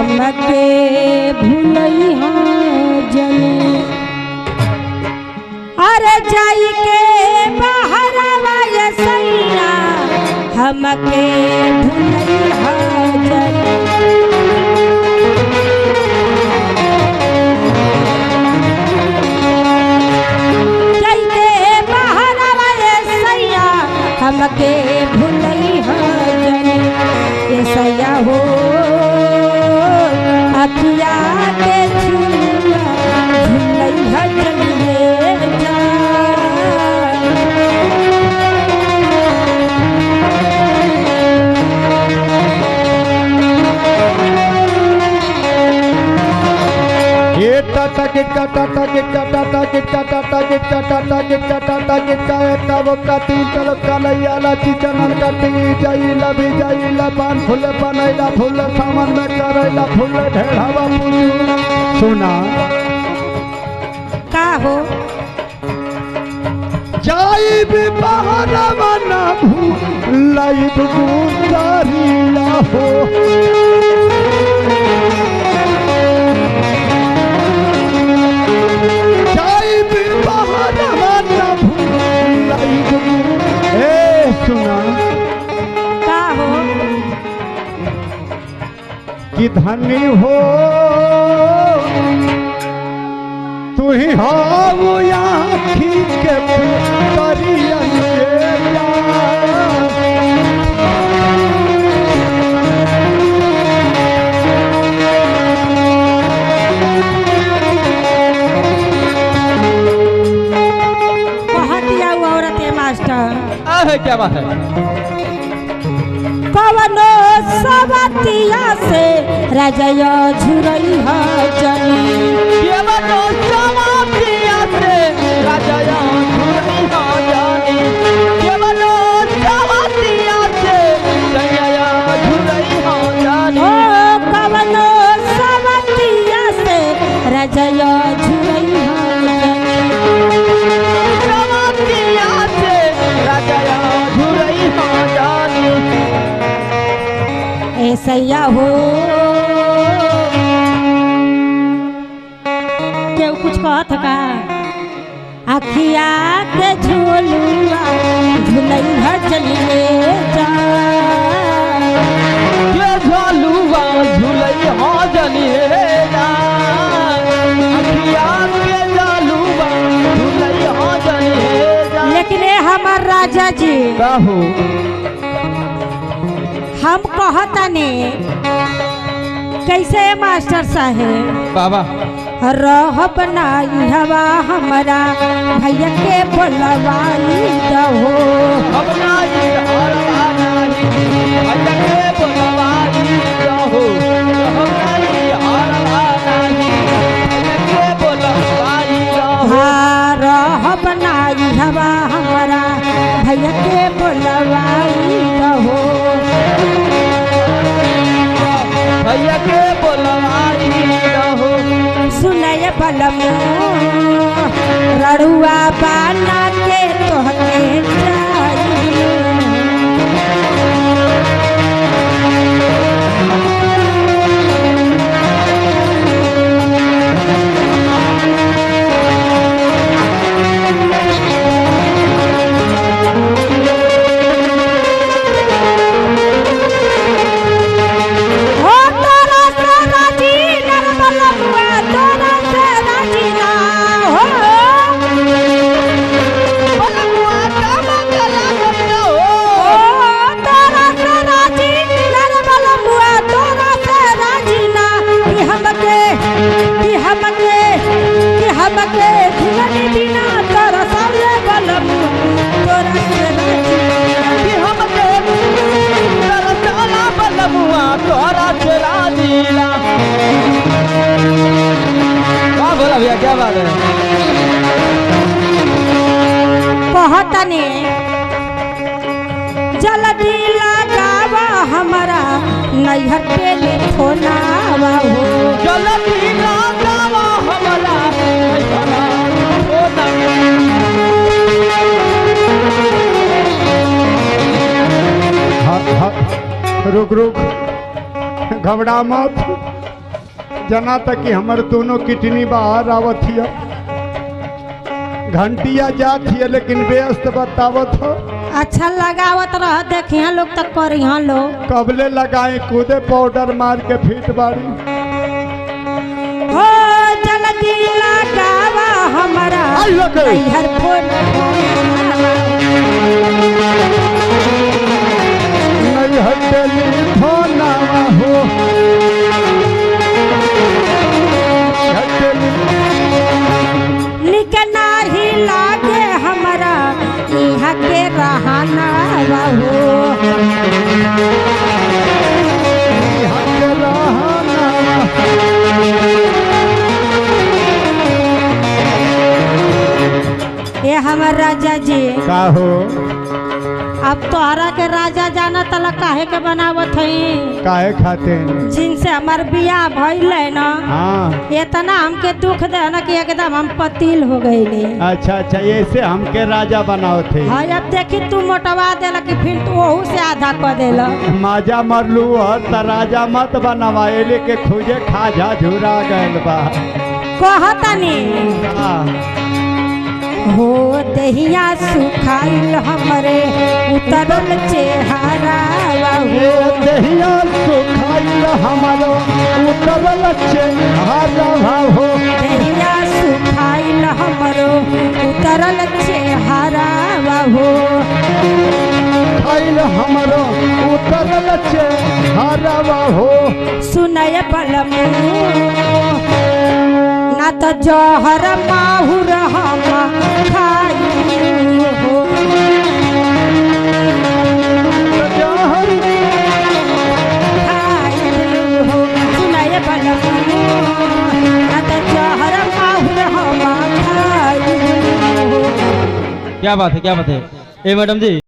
हमके भूलई हो जने अरे जाई के बहरवा ये सैया हमके भूलई हो जने जाई के बहरवा ये सैया हमके भूलई हो जने ये सैया हो अखिया के झूला झूलई हजन ले जा ये टाटा गिट्टा टाटा गिट्टा टाटा गिट्टा टाटा गिट्टा टाटा गिट्टा टाटा गिट्टा का वो का तीन चलो कलैया ला चिकन कटी जाइला भी जाइला पान फूल बनैला फूल सामान में करैला फूल ढेढ़ावा सुना का हो जाई भी बहरवा ना भूलाई गुजारिया हो सुना का हो कि धनी हो तू ही हो आँखी के करिया है क्या बात है कवनो सवतिया से राजया झुरई ह जनी कवनो सवतिया से राजया झुरई ह जनी कवनो सवतिया से राजया झुरई ह जनी ओ कवनो सवतिया से राजया झुरई ह सैया हो क्यों कुछ कहत का अखिया के झोलुआ झुलई हजन ले जा के झोलुआ झुलई हजन ले जा अखिया के झोलुआ झुलई हजन ले जा लेकिन ए हमर राजा जी कहू हम कहतने कैसे मास्टर साहेब बाबा रह बनाई हवा हमारा भैया के बोलवाई दहो बनाई हवा भैया के बोलवाई दहो बनाई हवा भैया के बोलवाई दहो रह बनाई हवा हमारा भैया के बोलवाई दहो भैया के बोलवाई दहो सुनय बलम रड़ुआ बाना के तोहके चाहिए भैया क्या बात है कहतने जल्दी लगावा हमारा नैहर पे फोनावा हो जल्दी लगावा हमारा रुक रुक घबरा मत जना तक कि हमर दोनों किडनी बाहर आवत हिया घंटिया जात हिया लेकिन व्यस्त बतावत हो। अच्छा लगावत रह देखिए लोग तक करिया लोग कबले लगाए कूदे पाउडर मार के फिट बाड़ी। हो जल्दी लगावा हमारा आई लगे। नैहर फोन नैहर टेलीफोनवा हो निक नाही लागे हमारा यहाँ के रहना हो। यहाँ के रहना ये हमार राजा जी का हो अब तोहरा के राजा जाना तला काहे के बनावत हई काहे खाते हैं? जिनसे हमार बियाह भइल है ना हाँ इतना हमके दुख दे ना कि एकदम हम पतील हो गईले। अच्छा अच्छा ऐसे हमके राजा बनाओ थे। हाँ अब देखी तू मोटवा देला कि फिर तू ओहू से आधा कर देला। माजा मरलू और त राजा मत बनवा एले के खुजे खाजा झुरा गइल बा। कहतनी हाँ। हो दहिया सुखाइल हमरे उतरल चेहरा हे दहिया सुखाइल हमारो उतरल चेहरा हो। दहिया सुखाइल हमरो उतरल चेहरा हो। खाइल हमारो उतरल चेहरा हो। सुनय बलमू ना तो जहर माहुर हम खाई हो। जहर खाई हो सुनय बलमू ना तो जहर माहुर हम खाई हो। क्या बात है ए मैडम जी।